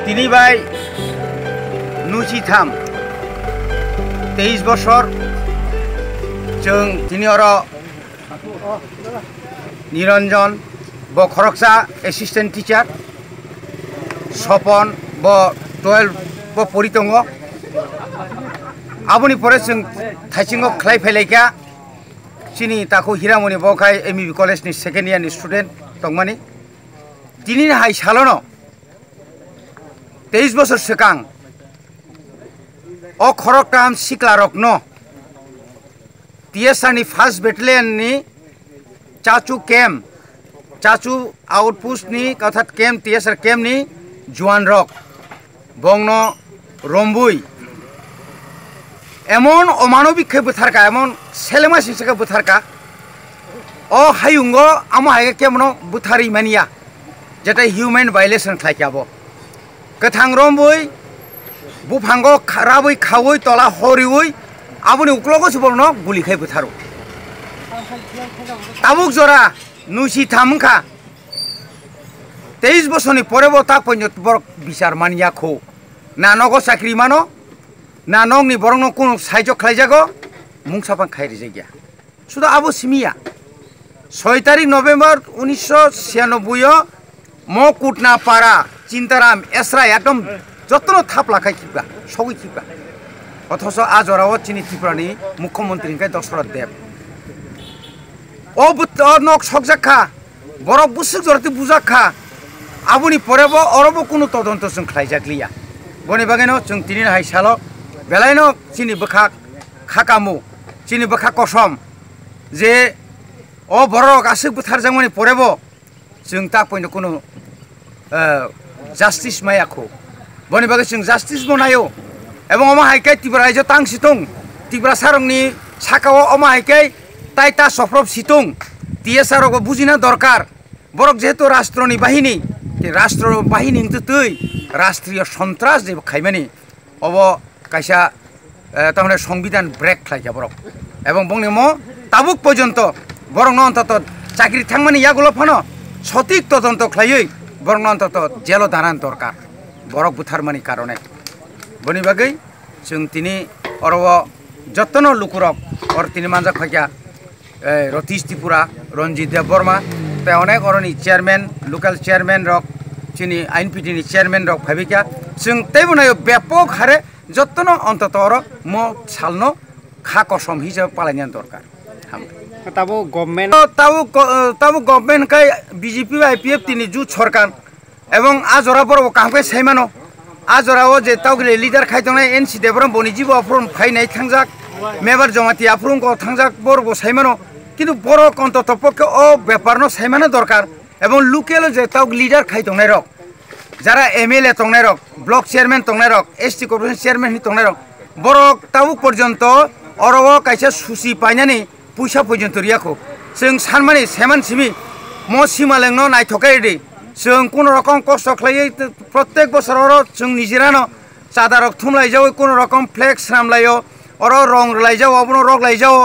তিনি ভাই नुजिथाम 23 বছর जों दिनै अरो निरंजन ब खरकसा एसिस्टेंट टीचार सपन ब 12 ब परितंग आबुनि परे जों थाइसिंगो खलाय फैलायका सिनि ताखौ हिरामनि बखाय एमबी कलेज नि सेकेंड इयर नि स्टूडेंट तंमानि दिनै हाय सालनो 23 বছর सिगां अ खरकटाम सिक्लारकनो TSR नि फर्स्ट बेटालियन नि चाचू कैम्प चाचू आउटपोस्ट नि अर्थात कैम्प TSR कैम्प नि जुआन रक बंगनो रम्बुई এমন অমানবিক বুথারকা এমন সেলেমা সিংসাকে বুথারকা ও হাইঙ্গ আমো হাইকে কেমন বুথারি মানিয়া যেটা হিউম্যান ভাইলেশন খাইকাবো গোথাं रंबुई बुफांगो राबुई खावुई तला हरिउई आबुनि उक्लगो सुबर्न गुलिखाय बुथारो ताबुक जरा नुसि थामखा 23 বছরনি পরেবো তা পর্যন্ত বড় বিচার মানিয়াখো না নগো চাকরি মানো না নংনি বরং কোন সাহায্য খাইজাগো মুংসাপান খাইরে জায়গা শুধু আবু সিমিয়া 6 তারিখ নভেম্বর 1996 म कुटना पारा चिंताराम एसरा एकदम जत्न थाप लाखाय खिबा सबै खिबा अथच आजराव चिनी त्रिपुरानि मुख्यमंत्री दशरथ देव ओ नक सकजाखा बरफ बुसुक जरते बुजाखा आबुनि परेबो अरबो कुनु तदन्त जों खालायजाग्लिया बनि बागैनो जों तिनि हाय साल बेलायनो चिनि बखा खाकामु चिनि बखा कसम जे ओ बर गासै बुथारजांमानि परेबो जों ता पयनो कुनु जास्टिस मायाखौ बनि बागै जों जास्टिस बनायो एवं अमा हाइकै त्रिपुरा रायजो तां सिtung त्रिपुरा सारंनि साकाव अमा हाइकै ताइता सफ्रब सिtung टीएसआरको बुजिना दरकार बरक जेहेतु राष्ट्रनि बाहिनी राष्ट्र बाहिनी तै राष्ट्रीय सन्त्रास जे खाइमानि अब कायसा तारमाने संविधान ब्रेक खालायजा बरक एवं बंनि म ताबुक पर्यन्त बरक न अन्तत चाकरि थांमानि यागुल फानो सठिक तदন্ত खालायै बरक न अन्तत जेल दानान दरकार बरक बुथारमानि कारणे बनि बागै जों तिनि अरब जतन लुकुरक और तिनि मानजा खायका रतीश त्रिपुरा रंजित देव बर्मा ते अनेक अरनि चेयरमैन लोकल चेयरमैन रक चिनी आईनपीटी चेयरमैन रक भाबिका जों तैबनायो व्यापक हारे जतन अन्तत अर म सालनो खा कसम हिसाब पालायनान दरकार ताबो गवर्नमेंट ताबो गवर्नमेंट का बीजेपी आईपीएफ तिनि जुट सरकार एवं आजरा बर कांपे सैमानो आजराव जे तावगले लिडार खायतंनाय एनसी देबरम बनिजिबो अफ्रम फाइनाय थांजाक मेबर जमाती अफ्रम को थांजाक बरबो सैमानो किन्तु बर कन्तत पक्ष ओ व्यापारनो सैमानो दरकार एवं लोकेल जे ताव लिडार खायतंनाय रक যারা এমএলএ তংনাय रक ब्लक चेयरमैन तंनाय रक एसटी कर्पोरेशन चेयरमैन नि तंनाय रक बर ताबु पर्यन्त अरब कायसा सुसि पाइनानै पैसा पर्यन्त रियाखौ जों सानमानि सेमान सिमि म सिमा लेंनो नायथकाय दे जों कोन रकम कष्ट खालायै प्रत्येक बोसोर जों निजिरानो चादा रक थुमलायजाव कोन रकम फ्लेक्स रामलायो अर रंग लायजाव अबनो रक लायजाव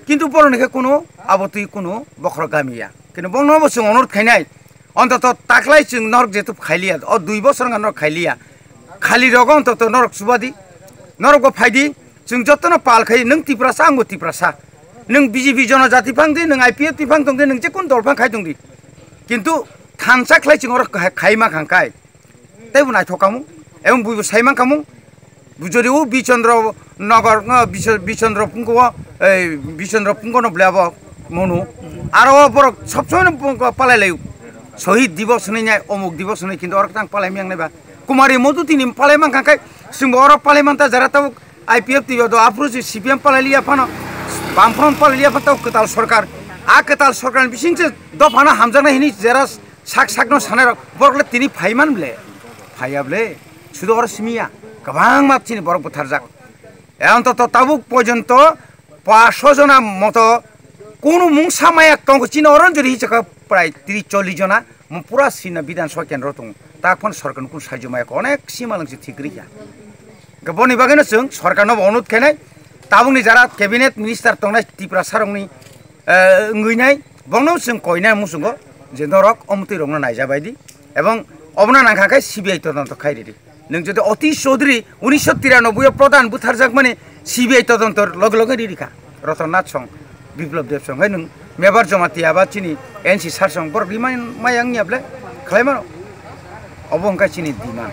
किन्तु बरनिखे कोनो आबतुइ कोनो बखर गामिया किन्तु बंनो जों अनुरोध खायनाय अन्तत ताकलाय जों नरक जेतु खाइलिया अ 2 बोसोर नरक खाइलिया खालि रग अन्तत नरक सुबादि नरक फाइदि जों जतन पाल खाइ नों तिप्रासा आंगो तिप्रासा नों बीजेपी जनजाति फांदि नों आईपीएफ ति फां दंदि नों जे कोन दलफां खाइ दंदि किन्तु थानसा खाइ जों अर खाइमा खांखाय तैबो नायथकामु एवं बुइबो साइमा खामु बुजरिउ बिचन्द्र नगर बिचन्द्र पुंगो बिचन्द्र पुंगो नब्लाबो मनु आरो बर सबसमय पालायलायु शहीद दिवस नै अमुक दिवस नै किन्तु अर तां पालायमि आंनायबा कुमारी मधु तिनि पालायमा खांखाय जोंबो अर पालायमानता जरा ताव आईपीएफ ति दो आफ्रुजि सीपीएम पालायलिया फानो बामफ्रम पालायलिया फाताव कताल सरकार आ कताल सरकार बिसिंसे दफाना हामजाना हिनि जरा साक साकनो सानाय बरगले तिनि फाइमानब्ले फायाब्ले सुदु अर सिमिया गोबां माथिनि बरक बुथारजाक अन्तत ताबुक पर्यन्त 500 जना मतो कोनो मुंसा मायाक तंग चिन अरन जरि हिसाब प्राय 30-40 जना म पुरा सिना विधानसभा केन्द्र दं ताफोन सरकार कुन साहाय्य मायाक अनेक सीमा लंसि थिग्रिया गबनि बागैनो जों सरकारनो अनुरोध खायनाय ताबुनि जारा कैबिनेट मिनिस्टार तंनाय त्रिपुरा सारंनि ngैनाय बंनो जों कयनाय मुसुंगो जे नरक अमति रंनो नायजाबायदि एवं अबना नांखाखाय सीबीआई तदন্ত खायरेदि नों जदि अतीश चौधरी 1993 प्रधान बुथारजाक माने सीबीआई तदन्तर लगे लगे रिखा रतननाथ सं बिप्लब देव सं नों मेबर जमाती आबा चिनी एनसी सारसं बर रिमाइन मायांगनियाब्ले खालायमानो अबंका चिनी दिमान